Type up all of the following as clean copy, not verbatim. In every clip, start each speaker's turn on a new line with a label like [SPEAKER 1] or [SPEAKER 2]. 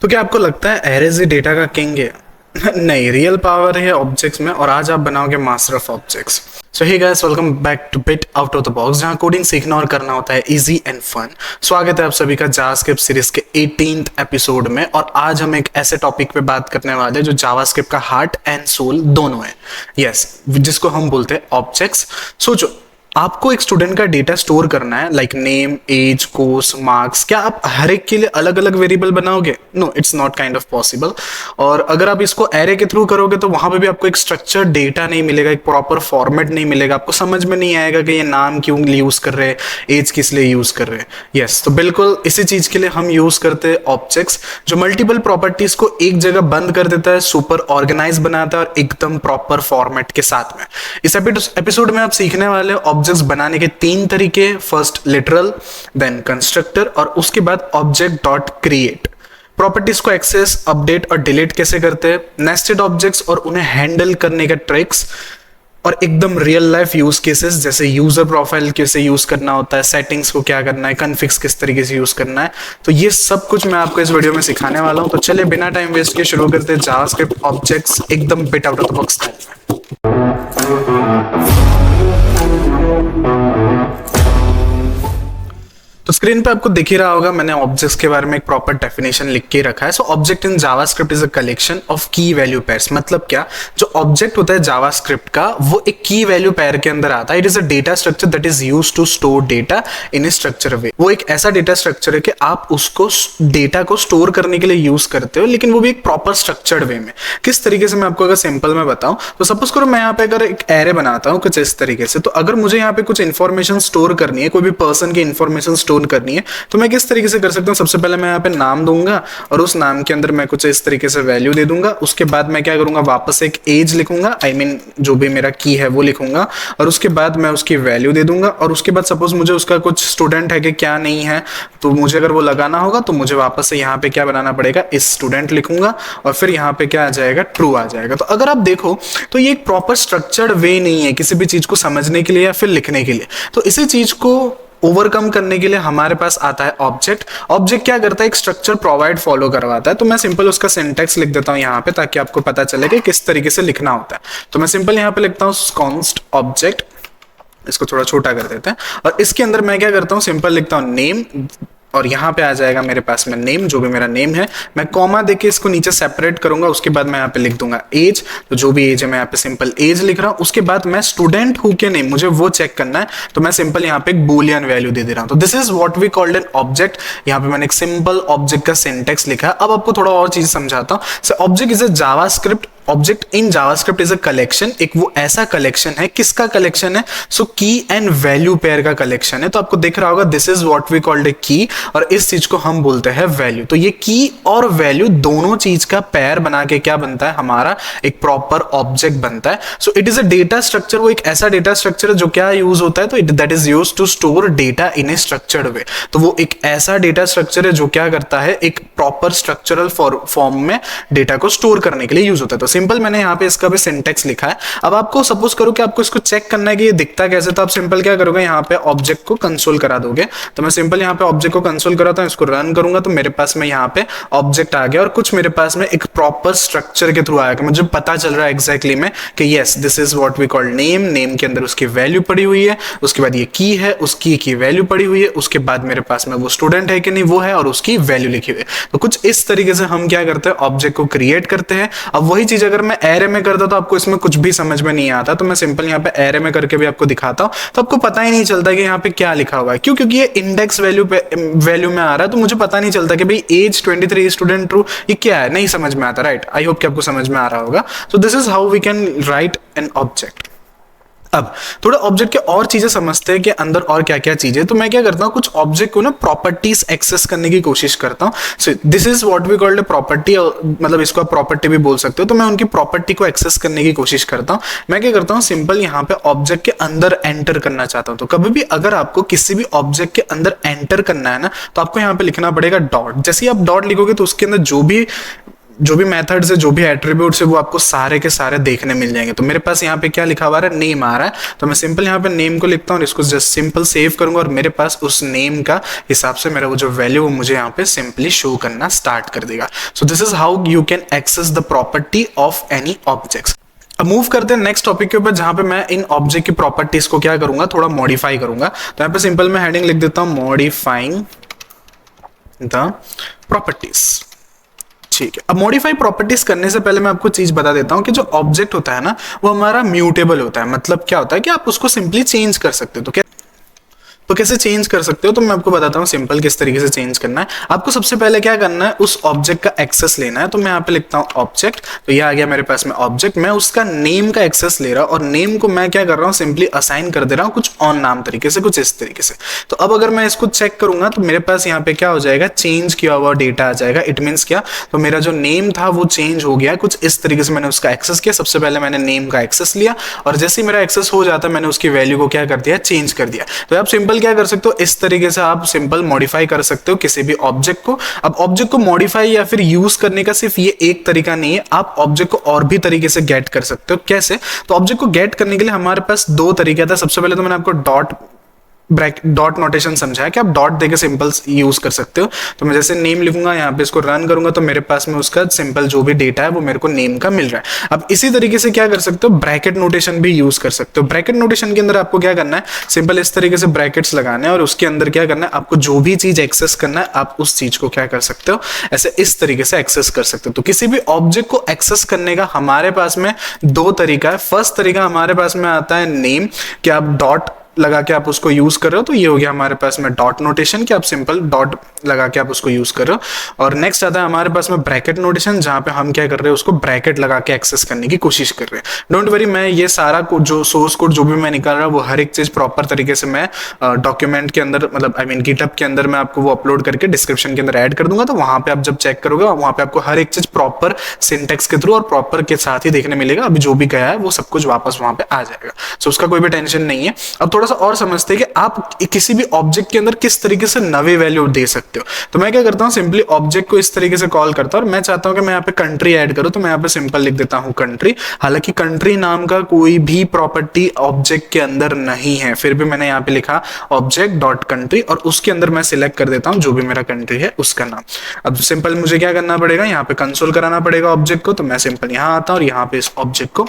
[SPEAKER 1] तो क्या आपको लगता है एरेज ही डेटा का किंग है? नहीं, रियल पावर है ऑब्जेक्ट्स में और आज आप बनाओगे master of objects. So hey guys, welcome back to bit out of the box, जहां कोडिंग सीखना और करना होता है इजी एंड फन। स्वागत है आप सभी का जावास्क्रिप्ट सीरीज के 18th एपिसोड में। और आज हम एक ऐसे टॉपिक पे बात करने वाले हैं जो जावास्क्रिप्ट का हार्ट एंड सोल दोनों है। यस, जिसको हम बोलते हैं ऑब्जेक्ट्स। सोचो, आपको एक स्टूडेंट का डेटा स्टोर करना है, like name, age, course, marks. क्या आप हर एक के लिए अलग अलग वेरिएबल बनाओगे? No, it's not kind of possible. और अगर आप इसको एरे के थ्रू करोगे तो वहां पे भी आपको एक स्ट्रक्चर्ड डेटा नहीं मिलेगा, एक प्रॉपर फॉर्मेट नहीं मिलेगा। आपको समझ में नहीं आएगा कि ये नाम क्यों यूज कर रहे हैं, एज किस लिए यूज कर रहे हैं। यस, तो बिल्कुल इसी चीज के लिए हम यूज करते हैं ऑब्जेक्ट्स, जो मल्टीपल प्रॉपर्टीज को एक जगह बंद कर देता है, सुपर ऑर्गेनाइज बनाता है और एकदम प्रॉपर फॉर्मेट के साथ में। इस एपिसोड में आप सीखने वाले ऑब्जेक्ट्स बनाने के 3 तरीके। फर्स्ट लिटरल, देन कंस्ट्रक्टर और उसके बाद ऑब्जेक्ट डॉट क्रिएट। प्रॉपर्टीज को एक्सेस, अपडेट और डिलीट कैसे करते हैं, नेस्टेड ऑब्जेक्ट्स और उन्हें हैंडल करने के ट्रिक्स, और एकदम रियल लाइफ यूज केसेस जैसे यूजर प्रोफाइल कैसे यूज करना होता है, सेटिंग्स को क्या करना है, कॉन्फ़िग्स किस तरीके से यूज करना है। तो ये सब कुछ मैं आपको इस वीडियो में सिखाने वाला हूं। तो चलिए बिना टाइम वेस्ट किए शुरू करते हैं जावास्क्रिप्ट ऑब्जेक्ट्स एकदम bit out of the box style में। तो स्क्रीन पे आपको दिख ही रहा होगा, मैंने ऑब्जेक्ट्स के बारे में एक प्रॉपर डेफिनेशन लिख के रखा है। So object in JavaScript is a collection of की वैल्यू पेयर्स। मतलब क्या, जो ऑब्जेक्ट होता है जावास्क्रिप्ट का वो एक की वैल्यू पेयर के अंदर आता है। It is a data structure that is used to store data in a structure way. वो एक ऐसा डेटा स्ट्रक्चर है कि आप उसको डेटा को स्टोर करने के लिए यूज करते हो, लेकिन वो भी एक प्रॉपर स्ट्रक्चर्ड वे में। किस तरीके से, मैं आपको अगर सिंपल में बताऊं तो सपोज करो मैं यहाँ पे अगर एक एरे बनाता हूँ कुछ इस तरीके से, तो अगर मुझे यहाँ पे कुछ इन्फॉर्मेशन स्टोर करनी है, कोई भी पर्सन की इन्फॉर्मेशन स्टोर करनी है, तो मैं किस तरीके से कर सकता हूँ। सबसे पहले मैं यहाँ पे नाम दूंगा और उस नाम के अंदर मैं कुछ इस तरीके से वैल्यू दे दूंगा। उसके बाद मैं क्या करूंगा, वापस एक एज लिखूंगा, आई मीन जो भी मेरा की है वो लिखूंगा, और उसके बाद मैं उसकी वैल्यू दे दूंगा। और उसके बाद सपोज मुझे उसका कुछ स्टूडेंट है कि क्या नहीं है, तो मुझे अगर वो लगाना होगा तो मुझे वापस से यहाँ पे क्या बनाना पड़ेगा, इस स्टूडेंट लिखूंगा और फिर यहाँ पे क्या आ जाएगा, ट्रू आ जाएगा। तो अगर आप देखो तो ये एक प्रॉपर स्ट्रक्चर्ड वे नहीं है किसी भी चीज को समझने के लिए या फिर लिखने के लिए। तो इसी चीज को ओवरकम करने के लिए हमारे पास आता है ऑब्जेक्ट। ऑब्जेक्ट क्या करता है, एक स्ट्रक्चर प्रोवाइड फॉलो करवाता है। तो मैं सिंपल उसका सिंटैक्स लिख देता हूं यहाँ पे, ताकि आपको पता चले कि किस तरीके से लिखना होता है। तो मैं सिंपल यहाँ पे लिखता हूँ कॉन्स्ट ऑब्जेक्ट, इसको थोड़ा छोटा कर देते हैं, और इसके अंदर मैं क्या करता हूँ, सिंपल लिखता हूँ नेम, और यहाँ पे आ जाएगा मेरे पास में नेम, जो भी मेरा नेम है। मैं कॉमा देके इसको नीचे सेपरेट करूंगा। उसके बाद मैं यहाँ पे लिख दूंगा एज, तो जो भी एज है मैं यहाँ पे सिंपल एज लिख रहा हूँ। उसके बाद मैं स्टूडेंट हूँ कि नहीं मुझे वो चेक करना है, तो मैं सिंपल यहाँ पे एक बूलियन वैल्यू दे रहा हूँ। तो this is what we called an object. यहाँ पे मैंने एक सिंपल ऑब्जेक्ट का सिंटेक्स लिखा है। अब आपको थोड़ा और चीज समझाता हूँ। So object is a JavaScript, object in JavaScript is a collection. एक वो ऐसा कलेक्शन है, किसका कलेक्शन है, so key and value pair का कलेक्शन है। तो आपको दिख रहा होगा this is what we called a key, और इस चीज को हम बोलते हैं वैल्यू। तो ये की और वैल्यू दोनों चीज का पेयर बना के क्या बनता है, हमारा एक प्रॉपर ऑब्जेक्ट बनता है। So it is a data structure. वो एक ऐसा डेटा स्ट्रक्चर है जो क्या यूज होता है, तो that is used to store data in a structured way. तो वो एक ऐसा डेटा स्ट्रक्चर है जो क्या करता है, एक प्रॉपर स्ट्रक्चरल फॉर्म में डेटा को स्टोर करने के लिए यूज होता है। तो सिंपल मैंने यहाँ पे इसका भी सिंटेक्स लिखा है। अब आपको सपोज करो कि आपको इसको चेक करना है कि ये दिखता कैसे, तो आप सिंपल क्या करोगे, यहाँ पे ऑब्जेक्ट को कंसोल करा दोगे। तो मैं सिंपल यहाँ पे ऑब्जेक्ट को कंसोल कराता हूँ, इसको रन करूंगा तो मेरे पास में यहाँ पे ऑब्जेक्ट आ गया, और कुछ मेरे पास में एक प्रॉपर स्ट्रक्चर के थ्रू आएगा। मुझे पता चल रहा है एग्जैक्टली में कि yes this is what we call name. Name के अंदर उसकी वैल्यू पड़ी हुई है, उसके बाद ये की है, उसकी की वैल्यू पड़ी हुई है, उसके बाद मेरे पास में वो स्टूडेंट है कि नहीं वो है, और उसकी वैल्यू लिखी हुई है। तो कुछ इस तरीके से हम क्या करते हैं, ऑब्जेक्ट को क्रिएट करते हैं। अब वही चीज अगर मैं एरे में करता तो आपको इसमें कुछ भी समझ में नहीं आता। तो मैं सिंपल यहाँ पे एरे में करके भी आपको दिखाता हूँ, तो आपको पता ही नहीं चलता कि यहाँ पे क्या लिखा हुआ है। क्यों? क्योंकि ये इंडेक्स वैल्यू में आ रहा है, तो मुझे पता नहीं चलता कि भाई एज 23 स्टूडेंट ट्रू ये क्या है, नहीं समझ में आता। राइट, आई होप कि आपको समझ में आ रहा होगा। So this is how we can write an object. अब थोड़ा ऑब्जेक्ट के और चीजें समझते हैं कि अंदर और क्या क्या चीजें। तो मैं क्या करता हूँ, कुछ ऑब्जेक्ट को ना प्रॉपर्टीज एक्सेस करने की कोशिश करता हूँ। So this is what we called a property, मतलब इसको आप प्रॉपर्टी भी बोल सकते हो। तो मैं उनकी प्रॉपर्टी को एक्सेस करने की कोशिश करता हूँ। मैं क्या करता हूँ, सिंपल यहाँ पे ऑब्जेक्ट के अंदर एंटर करना चाहता हूँ। तो कभी भी अगर आपको किसी भी ऑब्जेक्ट के अंदर एंटर करना है ना, तो आपको यहाँ पे लिखना पड़ेगा डॉट। जैसे ही आप डॉट लिखोगे तो उसके अंदर जो भी जो भी मेथड्स है, जो भी एट्रीब्यूट्स है, वो आपको सारे के सारे देखने मिल जाएंगे। तो मेरे पास यहाँ पे क्या लिखा हुआ है, नेम आ रहा है, तो मैं सिंपल यहाँ पे नेम को लिखता हूँ और इसको जस्ट सिंपल सेव करूंगा और मेरे पास उस नेम का हिसाब से मेरा वो जो वैल्यू वो मुझे यहाँ पे सिंपली शो करना स्टार्ट कर देगा। So this is how you can access the property of any objects. अब मूव करते हैं नेक्स्ट टॉपिक के ऊपर, जहां पे मैं इन ऑब्जेक्ट की प्रॉपर्टीज को क्या करूंगा, थोड़ा मॉडिफाई करूंगा। तो यहाँ पे सिंपल मैं हेडिंग लिख देता हूं, मॉडिफाइंग द प्रॉपर्टीज। ठीक है, अब मॉडिफाई प्रॉपर्टीज करने से पहले मैं आपको चीज बता देता हूं कि जो ऑब्जेक्ट होता है ना, वो हमारा म्यूटेबल होता है। मतलब क्या होता है कि आप उसको सिंपली चेंज कर सकते हो। तो कैसे चेंज कर सकते हो, तो मैं आपको बताता हूँ सिंपल किस तरीके से चेंज करना है। आपको सबसे पहले क्या करना है, उस ऑब्जेक्ट का एक्सेस लेना है। तो मैं यहाँ पे लिखता हूँ ऑब्जेक्ट, तो ये आ गया मेरे पास में ऑब्जेक्ट। मैं उसका नेम का एक्सेस ले रहा हूँ और नेम को मैं क्या कर रहा हूँ, सिंपली असाइन कर दे रहा हूँ कुछ ऑन नाम तरीके से, कुछ इस तरीके से। तो अब अगर मैं इसको चेक करूंगा तो मेरे पास यहाँ पे क्या हो जाएगा, चेंज किया हुआ डेटा आ जाएगा। इट मीन्स क्या, तो मेरा जो नेम था वो चेंज हो गया, कुछ इस तरीके से मैंने उसका एक्सेस किया। सबसे पहले मैंने नेम का एक्सेस लिया और जैसे ही मेरा एक्सेस हो जाता मैंने उसकी वैल्यू को क्या कर दिया, चेंज कर दिया। तो आप सिंपल क्या कर सकते हो, इस तरीके से आप सिंपल मॉडिफाई कर सकते हो किसी भी ऑब्जेक्ट को। अब ऑब्जेक्ट को मॉडिफाई या फिर यूज करने का सिर्फ ये एक तरीका नहीं है, आप ऑब्जेक्ट को और भी तरीके से गेट कर सकते हो। कैसे, तो ऑब्जेक्ट को गेट करने के लिए हमारे पास दो तरीके था। सबसे पहले तो मैंने आपको डॉट नोटेशन समझा है कि आप डॉट देके सिंपल यूज कर सकते हो। तो मैं जैसे नेम लिखूंगा, यहाँ पे इसको रन करूंगा तो मेरे पास में उसका सिंपल जो भी डेटा है वो मेरे को नेम का मिल रहा है। अब इसी तरीके से क्या कर सकते हो, ब्रैकेट नोटेशन भी यूज कर सकते हो। ब्रैकेट नोटेशन के अंदर आपको क्या करना है, सिंपल इस तरीके से ब्रैकेट्स लगाने हैं और उसके अंदर क्या करना है, आपको जो भी चीज एक्सेस करना है आप उस चीज को क्या कर सकते हो, ऐसे इस तरीके से एक्सेस कर सकते हो। तो किसी भी ऑब्जेक्ट को एक्सेस करने का हमारे पास में दो तरीका है। फर्स्ट तरीका हमारे पास में आता है नेम, कि आप डॉट लगा के आप उसको यूज कर रहे हो, तो ये हो गया हमारे पास में डॉट नोटेशन, कि आप सिंपल डॉट लगा के आप उसको यूज कर रहे हो। और नेक्स्ट आता है हमारे पास में ब्रैकेट नोटेशन, जहां पे हम क्या कर रहे हैं, उसको ब्रैकेट लगा के एक्सेस करने की कोशिश कर रहे हैं। डोंट वरी, मैं ये सारा कोड, जो सोर्स कोड जो भी मैं निकाल रहा हूँ, वो हर एक चीज प्रॉपर तरीके से मैं डॉक्यूमेंट के अंदर, मतलब आई मीन गिटहब के अंदर मैं आपको वो अपलोड करके डिस्क्रिप्शन के अंदर ऐड कर दूंगा। तो वहां पे आप जब चेक करोगे, वहां पे आपको हर एक चीज प्रॉपर सिंटेक्स के थ्रू और प्रॉपर के साथ ही देखने मिलेगा। अभी जो भी गया है वो सब कुछ वापस वहां पे आ जाएगा, सो उसका कोई भी टेंशन नहीं है। अब थोड़ा सा और समझते हैं कि आप किसी भी ऑब्जेक्ट के अंदर किस तरीके से नवे वैल्यू दे सकते हो। तो मैं क्या करता हूं, सिंपली ऑब्जेक्ट को इस तरीके से कॉल करता हूं और मैं चाहता हूं कि मैं यहाँ पे कंट्री ऐड करूं, तो मैं यहाँ पे सिंपल लिख देता हूं कंट्री। हालांकि कंट्री नाम का कोई भी प्रॉपर्टी ऑब्जेक्ट के अंदर नहीं है, फिर भी मैंने यहाँ पे लिखा ऑब्जेक्ट डॉट कंट्री और उसके अंदर मैं सिलेक्ट कर देता हूं जो भी मेरा कंट्री है उसका नाम। अब सिंपल मुझे क्या करना पड़ेगा, यहाँ पे कंसोल कराना पड़ेगा ऑब्जेक्ट को। तो मैं सिंपल यहाँ आता हूं और यहाँ पे इस ऑब्जेक्ट को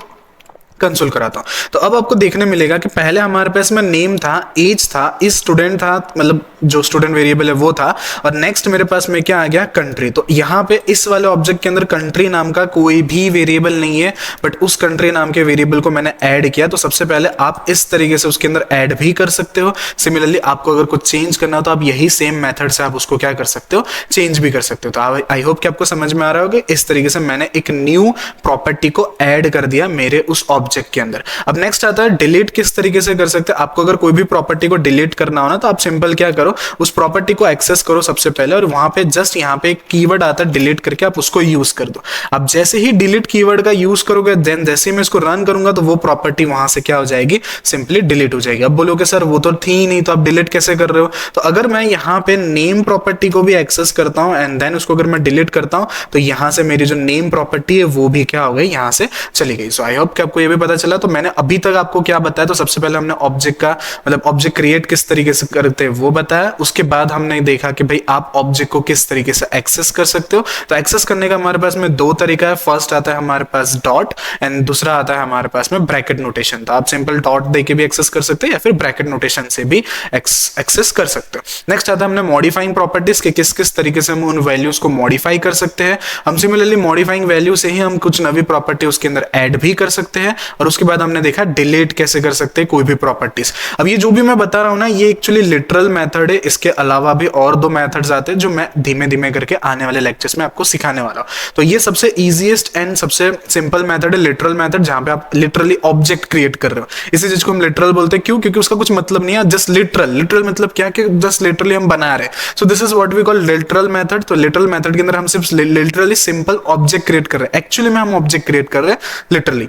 [SPEAKER 1] कंसोल कराता हूं। तो अब आपको देखने मिलेगा कि पहले हमारे पास में नेम था, एज था, इस स्टूडेंट था, मतलब जो स्टूडेंट वेरिएबल है वो था, और नेक्स्ट मेरे पास में क्या आ गया, कंट्री। तो यहाँ पे इस वाले ऑब्जेक्ट के अंदर कंट्री नाम का कोई भी वेरिएबल नहीं है, बट उस कंट्री नाम के वेरिएबल को मैंने ऐड किया। तो सबसे पहले आप इस तरीके से उसके अंदर ऐड भी कर सकते हो। सिमिलरली आपको अगर कुछ चेंज करना हो तो आप यही सेम मेथड से आप उसको क्या कर सकते हो, चेंज भी कर सकते हो। तो आई होप कि आपको समझ में आ रहा होगा, इस तरीके से मैंने एक न्यू प्रॉपर्टी को ऐड कर दिया मेरे उस ऑब्जेक्ट के अंदर। अब नेक्स्ट आता है डिलीट, किस तरीके से कर सकते हैं। आपको अगर कोई भी प्रॉपर्टी को डिलीट करना हो ना, तो आप सिंपल क्या करो, उस प्रॉपर्टी को एक्सेस करो सबसे पहले और वहां पे जस्ट यहाँ पे एक कीवर्ड आता है डिलीट करके, आप उसको यूज कर दो। अब जैसे ही डिलीट कीवर्ड का यूज करोगे, देन जैसे ही मैं इसको रन करूंगा तो वो प्रॉपर्टी वहां से क्या हो जाएगी, सिंपली डिलीट हो जाएगी। अब बोलोगे सर वो तो थी ही नहीं, तो आप डिलीट कैसे कर रहे हो। तो अगर मैं यहाँ पे नेम प्रॉपर्टी को भी एक्सेस करता हूं एंड देन उसको अगर मैं डिलीट करता हूं, तो यहां से मेरी जो नेम प्रॉपर्टी है वो भी क्या हो गई, यहां से चली गई। सो आई होप कि आपको ये भी पता चला। तो मैंने अभी तक आपको क्या बताया, तो सबसे पहले हमने ऑब्जेक्ट का, मतलब ऑब्जेक्ट क्रिएट किस तरीके से करते हैं वो बताया। उसके बाद हमने देखा कि भाई आप ऑब्जेक्ट को किस तरीके से एक्सेस कर सकते हो। तो एक्सेस करने का हमारे पास में दो तरीका है। फर्स्ट आता है हमारे पास डॉट एंड दूसरा आता है हमारे पास में ब्रैकेट नोटेशन। तो आप सिंपल डॉट देके भी एक्सेस कर सकते हैं या फिर ब्रैकेट नोटेशन से भी एक्सेस कर सकते हो। नेक्स्ट आता है हमने मॉडिफाइंग प्रॉपर्टीज के किस किस तरीके से हम उन वैल्यूज को मॉडिफाई कर सकते हैं। हम सिमिलरली मॉडिफाइंग वैल्यू से ही हम कुछ नवी प्रॉपर्टी उसके अंदर ऐड भी कर सकते हैं। और उसके बाद हमने देखा डिलीट कैसे कर सकते हैं कोई भी प्रॉपर्टीज। अब ये जो भी मैं बता रहा हूं ना, ये एक्चुअली लिटरल मेथड है। इसके अलावा भी और दो मेथड्स आते हैं जो मैं धीमे धीमे करके आने वाले लेक्चर्स में आपको सिखाने वाला हूं। तो ये सबसे इजीएस्ट एंड सबसे सिंपल मेथड है लिटरल मेथड, जहां पे आप लिटरली ऑब्जेक्ट क्रिएट कर रहे हो। इसी चीज को हम लिटरल बोलते हैं। क्यों? क्योंकि उसका कुछ मतलब नहीं है, जस्ट लिटरल। लिटरल मतलब क्या, कि जस्ट लिटरली हम बना रहे हैं। So this is what we call literal method. तो लिटरल मेथड के अंदर हम सिर्फ लिटरली सिंपल ऑब्जेक्ट क्रिएट कर रहे हैं। एक्चुअली में हम ऑब्जेक्ट क्रिएट कर रहे हैं लिटरली।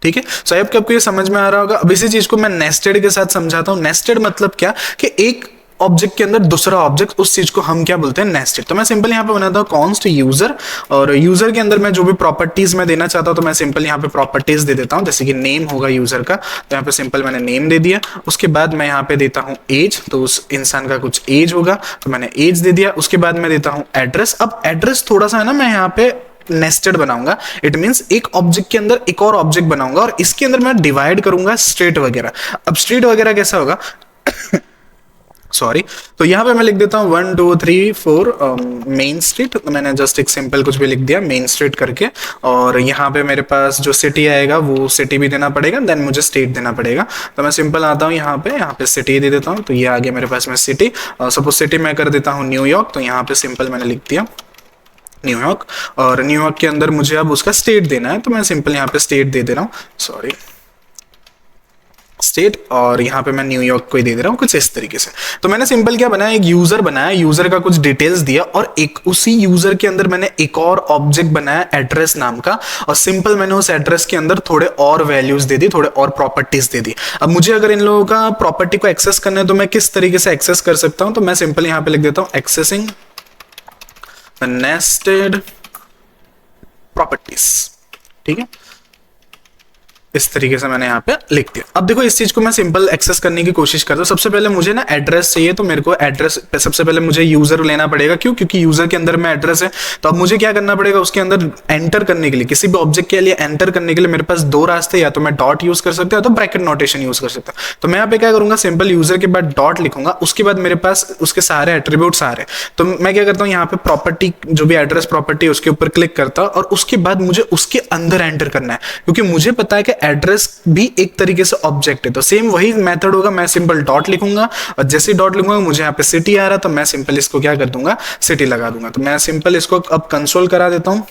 [SPEAKER 1] ठीक है, सो आपको ये समझ में आ रहा होगा। अब इसी चीज को मैं नेस्टेड के साथ समझाता हूं। नेस्टेड मतलब क्या, कि एक ऑब्जेक्ट के अंदर दूसरा ऑब्जेक्ट, उस चीज को हम क्या बोलते हैं, नेस्टेड। तो मैं सिंपल यहाँ पे बनाता हूँ कॉन्स्ट यूजर, और यूजर के अंदर मैं जो भी प्रॉपर्टीज मैं देना चाहता हूँ तो मैं सिंपल यहाँ पे प्रॉपर्टीज दे देता हूँ। जैसे कि नेम होगा यूजर का, तो यहाँ पे सिंपल मैंने नेम दे दिया। उसके बाद मैं यहाँ पे देता हूँ एज, तो उस इंसान का कुछ एज होगा तो मैंने एज दे दिया। उसके बाद मैं देता हूँ एड्रेस। अब एड्रेस थोड़ा सा है ना, मैं यहाँ पे नेस्टेड बनाऊंगा। इट मींस एक ऑब्जेक्ट के अंदर एक और ऑब्जेक्ट बनाऊंगा और इसके अंदर मैं डिवाइड करूंगा स्ट्रीट वगैरह। अब स्ट्रीट वगैरह कैसा होगा सॉरी, तो यहाँ पे मैं लिख देता हूँ 1 2 3 4 मेन स्ट्रीट। तो मैंने जस्ट एक सिंपल कुछ भी लिख दिया मेन स्ट्रीट करके, और यहाँ पे मेरे पास जो सिटी आएगा वो सिटी भी देना पड़ेगा, देन मुझे स्टेट देना पड़ेगा। तो मैं सिंपल आता हूँ यहाँ पे सिटी दे देता हूँ। तो ये आ गया मेरे पास में सिटी, सपोज सिटी मैं कर देता हूँ न्यूयॉर्क। तो यहाँ पे सिंपल मैंने लिख दिया न्यूयॉर्क, और न्यूयॉर्क के अंदर मुझे अब उसका स्टेट देना है, तो मैं सिंपल यहाँ पे स्टेट दे दे रहा हूँ, सॉरी स्टेट, और यहाँ पे मैं न्यूयॉर्क को ही दे दे रहा हूँ कुछ इस तरीके से। तो मैंने सिंपल क्या बनाया, एक यूजर बनाया, यूजर का कुछ डिटेल्स दिया, और एक उसी यूजर के अंदर मैंने एक और ऑब्जेक्ट बनाया एड्रेस नाम का, और सिंपल मैंने उस एड्रेस के अंदर थोड़े और वैल्यूज दे दी, थोड़े और प्रॉपर्टीज दे दी। अब मुझे अगर इन लोगों का प्रॉपर्टी को एक्सेस करना है तो मैं किस तरीके से एक्सेस कर सकता हूं, तो मैं सिंपल यहाँ पे लिख देता हूँ एक्सेसिंग नेस्टेड प्रॉपर्टीज। ठीक है, इस तरीके से मैंने यहाँ पे लिख दिया। अब देखो इस चीज को मैं सिंपल एक्सेस करने की कोशिश करता हूँ। सबसे पहले मुझे ना एड्रेस चाहिए, तो मेरे को एड्रेस सबसे पहले मुझे यूजर लेना पड़ेगा। क्यों? क्योंकि यूजर के अंदर में एड्रेस है। तो अब मुझे क्या करना पड़ेगा, उसके अंदर एंटर करने के लिए, किसी भी ऑब्जेक्ट के लिए एंटर करने के लिए मेरे पास दो रास्ते, या तो मैं डॉट यूज कर सकता हूँ, तो ब्रैकेट नोटेशन यूज कर सकता हूँ। तो मैं यहाँ पे क्या करूंगा, सिंपल यूजर के बाद डॉट लिखूंगा, उसके बाद मेरे पास उसके सारे एट्रीब्यूट्स आ रहे हैं। तो मैं क्या करता हूँ, यहाँ पे प्रॉपर्टी जो भी एड्रेस प्रॉपर्टी है उसके ऊपर क्लिक करता हूँ, और उसके बाद मुझे उसके अंदर एंटर करना है, क्योंकि मुझे पता है कि एड्रेस भी एक तरीके से ऑब्जेक्ट है। तो सेम वही मेथड होगा, मैं सिंपल डॉट लिखूंगा, और जैसे ही डॉट लिखूंगा मुझे यहाँ पे सिटी आ रहा, तो मैं सिंपल इसको क्या कर दूंगा, सिटी लगा दूंगा। तो मैं सिंपल इसको अब कंसोल करा देता हूं,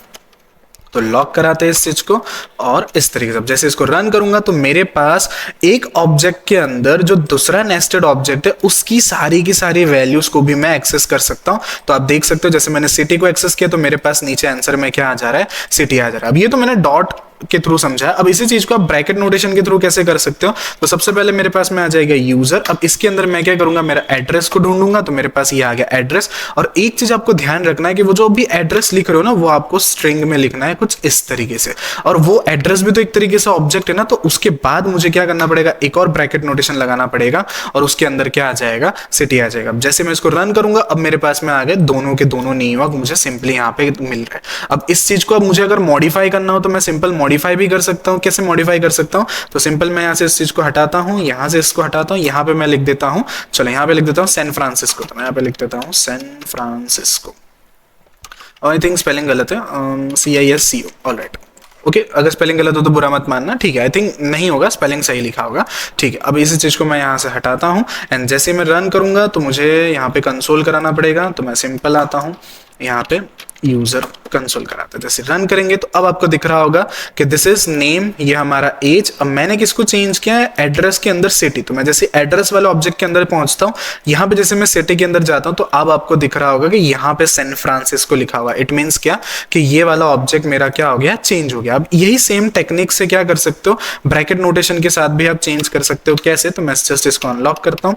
[SPEAKER 1] तो लॉक कराते हैं इस चीज को, और इस तरीके से अब जैसे इसको रन करूंगा तो मेरे पास एक ऑब्जेक्ट के अंदर जो दूसरा नेस्टेड ऑब्जेक्ट है उसकी सारी की सारी वैल्यूज को भी मैं एक्सेस कर सकता हूं। तो आप देख सकते हो जैसे मैंने सिटी को एक्सेस किया तो मेरे पास नीचे आंसर में क्या आ जा रहा है, सिटी आ जा रहा है। अब ये तो मैंने डॉट के थ्रू समझा। अब इसी चीज को आप ब्रैकेट नोटेशन के थ्रू कैसे कर सकते हो, तो सबसे पहले मेरे पास में आ जाएगा यूजर। अब इसके अंदर मैं क्या करूंगा, मेरा एड्रेस को ढूंढूंगा, तो मेरे पास ये आ गया एड्रेस। और एक चीज आपको ध्यान रखना है कि वो जो भी एड्रेस लिख रहे हो ना, वो आपको स्ट्रिंग में लिखना है कुछ इस तरीके से, और वो एड्रेस भी तो एक तरीके से ऑब्जेक्ट है ना। तो उसके बाद मुझे क्या करना पड़ेगा, एक और ब्रैकेट नोटेशन लगाना पड़ेगा, और उसके अंदर क्या आ जाएगा, सिटी आ जाएगा। अब जैसे मैं इसको रन करूंगा, अब मेरे पास में आ गए दोनों के दोनों न्यूयॉर्क मुझे सिंपली यहाँ पे मिल रहा है। अब इस चीज को अब मुझे अगर मॉडिफाई करना हो तो मैं सिंपल मॉडिफाई भी कर सकता हूँ। कैसे मॉडिफाई कर सकता हूं, तो सिंपल मैं यहां से इस चीज को हटाता हूं, यहां से इसको हटाता हूं, यहां पे मैं लिख देता हूं, चलो यहां पे लिख देता हूं सैन फ्रांसिस्को। तो मैं यहां पे लिख देता हूं सैन फ्रांसिस्को, और आई थिंक स्पेलिंग गलत है, CISCO, ऑलराइट ओके। अगर स्पेलिंग गलत हो तो बुरा मत मानना, ठीक है। आई थिंक नहीं होगा, स्पेलिंग सही लिखा होगा, ठीक है। अब इसी चीज को मैं यहाँ से हटाता हूँ, एंड जैसे मैं रन करूंगा तो मुझे यहाँ पे कंसोल कराना पड़ेगा। तो मैं सिंपल आता हूँ यहाँ पे यूजर कंसोल कराते हैं, जैसे रन करेंगे तो अब आपको दिख रहा होगा कि दिस इज नेम, ये हमारा एज। अब मैंने किसको चेंज किया है, एड्रेस के अंदर सिटी। तो मैं जैसे एड्रेस वाले ऑब्जेक्ट के अंदर पहुंचता हूं, यहाँ पे जैसे मैं सिटी के अंदर जाता हूं, तो अब आपको दिख रहा होगा कि यहाँ पे सैन फ्रांसिस्को लिखा हुआ। इट मीन्स क्या कि ये वाला ऑब्जेक्ट मेरा क्या हो गया, चेंज हो गया। अब यही सेम टेक्निक से क्या कर सकते हो, ब्रैकेट नोटेशन के साथ भी आप चेंज कर सकते हो। कैसे, तो मैं जस्ट इसको अनलॉक करता हूँ,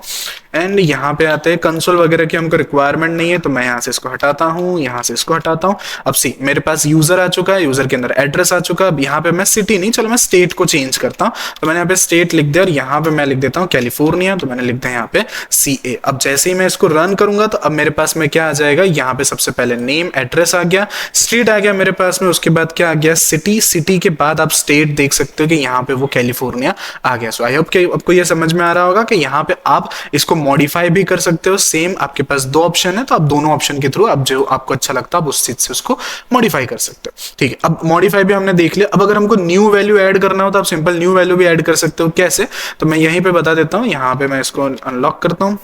[SPEAKER 1] एंड यहाँ पे आते हैं कंसोल वगैरह की हमको रिक्वायरमेंट नहीं है, तो मैं यहाँ से इसको हटाता हूँ, यहाँ से इसको हटाता हूँ। अब सी मेरे पास यूजर आ चुका है, यूजर के अंदर एड्रेस आ चुका है। अब यहाँ पे मैं सिटी नहीं, चलो मैं स्टेट को चेंज करता हूँ। तो मैंने यहाँ पे स्टेट लिख दिया, और यहाँ पे मैं लिख देता हूँ कैलिफोर्निया। तो मैंने लिख दिया यहाँ पे CA। अब जैसे ही मैं इसको रन करूंगा तो अब मेरे पास में क्या आ जाएगा, यहाँ पे सबसे पहले नेम एड्रेस आ गया, स्ट्रीट आ गया मेरे पास में, उसके बाद क्या आ गया, सिटी। सिटी के बाद आप स्टेट देख सकते हो कि यहाँ पे वो कैलिफोर्निया आ गया। सो आई होप कि आपको ये समझ में आ रहा होगा कि यहाँ पे आप इसको मॉडिफाई भी कर सकते हो। सेम आपके पास दो ऑप्शन है, तो आप दोनों ऑप्शन के थ्रू आप जो आपको अच्छा लगता है आप उस चीज से उसको मॉडिफाई कर सकते हो, ठीक है। अब मॉडिफाई भी हमने देख लिया। अब अगर हमको न्यू वैल्यू ऐड करना हो तो आप सिंपल न्यू वैल्यू भी ऐड कर सकते हो। कैसे, तो मैं यहीं पे बता देता हूँ। यहाँ पे मैं इसको अनलॉक करता हूँ,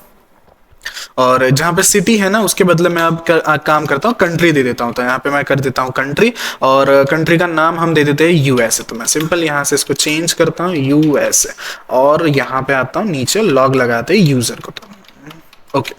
[SPEAKER 1] और जहां पे सिटी है ना उसके बदले में अब काम करता हूँ, कंट्री दे देता हूँ। तो यहाँ पे मैं कर देता हूँ कंट्री, और कंट्री का नाम हम दे देते हैं USA। तो मैं सिंपल यहाँ से इसको चेंज करता हूँ USA, और यहाँ पे आता हूँ नीचे लॉग लगाते हैं यूजर को। तो ओके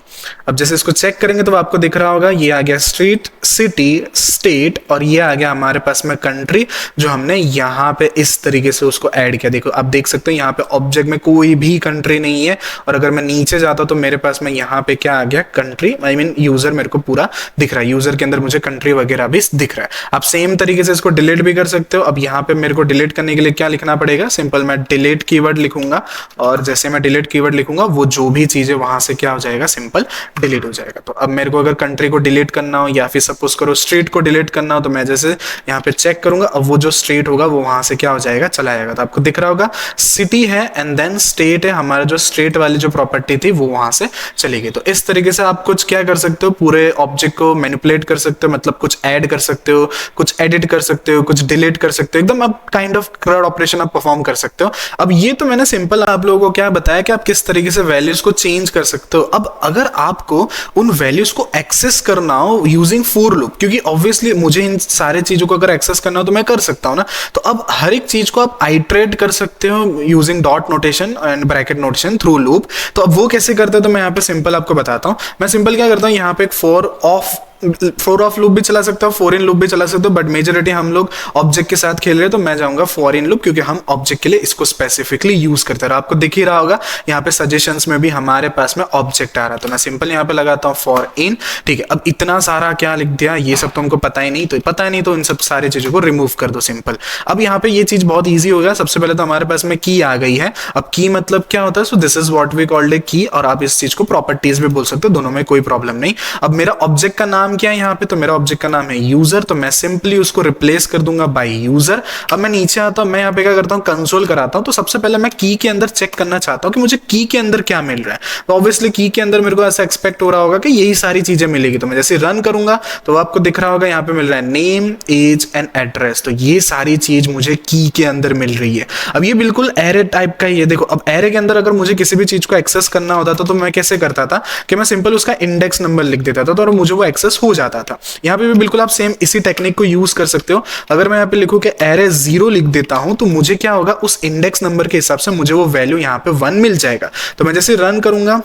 [SPEAKER 1] अब जैसे इसको चेक करेंगे तो आपको दिख रहा होगा ये आ गया स्ट्रीट, सिटी, स्टेट और ये आ गया हमारे पास में कंट्री, जो हमने यहाँ पे इस तरीके से उसको ऐड किया। देखो आप देख सकते हो यहाँ पे ऑब्जेक्ट में कोई भी कंट्री नहीं है, और अगर मैं नीचे जाता हूँ तो मेरे पास में यहाँ पे क्या आ गया, कंट्री, आई मीन यूजर मेरे को पूरा दिख रहा है, यूजर के अंदर मुझे कंट्री वगैरह भी दिख रहा है। आप सेम तरीके से इसको डिलीट भी कर सकते हो। अब यहाँ पे मेरे को डिलीट करने के लिए क्या लिखना पड़ेगा, सिंपल मैं डिलीट कीवर्ड लिखूंगा, और जैसे मैं डिलीट कीवर्ड लिखूंगा वो जो भी चीज है वहां से क्या हो जाएगा, सिंपल डिलीट हो जाएगा। तो अब मेरे को अगर कंट्री को डिलीट करना हो या फिर सपोज करो स्ट्रीट को डिलीट करना हो, तो मैं जैसे यहाँ पे चेक करूंगा, अब वो जो स्ट्रीट होगा वो वहां से क्या हो जाएगा, चला जाएगा। तो आपको दिख रहा होगा सिटी है एंड देन स्टेट है, हमारा जो स्टेट वाली जो प्रॉपर्टी थी वो वहां से चली गई। तो इस तरीके से आप कुछ क्या कर सकते हो, पूरे ऑब्जेक्ट को मैनिपुलेट कर सकते हो, मतलब कुछ ऐड कर सकते हो, कुछ एडिट कर सकते हो, कुछ डिलीट कर सकते हो, एकदम आप काइंड ऑफ क्रड ऑपरेशन आप परफॉर्म कर सकते हो। अब ये तो मैंने सिंपल आप लोगों को क्या बताया कि आप किस तरीके से वैल्यूज को चेंज कर सकते हो। अब अगर आपको उन वैल्यूज को एक्सेस करना हो यूजिंग फॉर लूप, क्योंकि ऑब्वियसली मुझे इन सारे चीजों को अगर एक्सेस करना हो तो मैं कर सकता हूं ना, तो अब हर एक चीज को आप आइटरेट कर सकते हो using dot notation and bracket notation through loop. तो अब वो कैसे करते हैं, तो मैं यहाँ पे सिंपल आपको बताता हूं। मैं सिंपल क्या करता हूं, यहाँ पे एक फॉर ऑफ लूप भी चला सकता हूँ, फॉर इन लूप भी चला सकते हो, बट मेजोरिटी हम लोग ऑब्जेक्ट के साथ खेल रहे हैं तो मैं जाऊंगा फॉर इन लूप, क्योंकि हम ऑब्जेक्ट के लिए इसको स्पेसिफिकली यूज करते हैं। आपको दिख ही रहा होगा यहाँ पे सजेशंस में भी हमारे पास में ऑब्जेक्ट आ रहा है, तो मैं सिंपल यहाँ पे लगाता हूँ फॉर इन। ठीक है, अब इतना सारा क्या लिख दिया, ये सब तो हमको पता ही नहीं, तो इन सब सारी चीजों को रिमूव कर दो सिंपल। अब यहाँ पे ये चीज बहुत ईजी हो गया। सबसे पहले तो हमारे पास में की आ गई है। अब की मतलब क्या होता है, so this is what we called a key, और आप इस चीज को प्रॉपर्टीज भी बोल सकते हो, दोनों में कोई प्रॉब्लम नहीं। अब मेरा ऑब्जेक्ट का नाम क्या है यहाँ पे, तो मेरा ऑब्जेक्ट का नाम है यूजर, तो मैं सिंपली उसको रिप्लेस कर दूंगा बाय यूजर। अब मैं नीचे आता हूं, मैं यहाँ पे क्या करता हूँ, कंसोल कराता हूं। तो सबसे पहले मैं की के अंदर चेक करना चाहता हूं कि मुझे की के अंदर क्या मिल रहा है। तो ऑब्वियसली की के अंदर मेरे को ऐसा एक्सपेक्ट हो रहा होगा कि यही सारी चीजें मिलेगी। तो मैं जैसे रन करूंगा तो आपको दिख रहा होगा यहाँ पे मिल रहा है नेम, एज एंड एड्रेस। तो ये सारी चीज मुझे की के अंदर मिल रही है। अब ये बिल्कुल एरे टाइप का ही है। देखो अब एरे के अंदर अगर मुझे किसी भी चीज को एक्सेस करना होता था तो मैं कैसे करता था कि मैं सिंपल उसका इंडेक्स नंबर लिख देता था, तो और मुझे वो एक्सेस हो जाता था। यहाँ पे भी बिल्कुल आप सेम इसी टेक्निक को यूज कर सकते हो। अगर मैं यहाँ पे लिखूं कि एरे 0 लिख देता हूं तो मुझे क्या होगा, उस इंडेक्स नंबर के हिसाब से मुझे वो वैल्यू यहाँ पे 1 मिल जाएगा। तो मैं जैसे रन करूंगा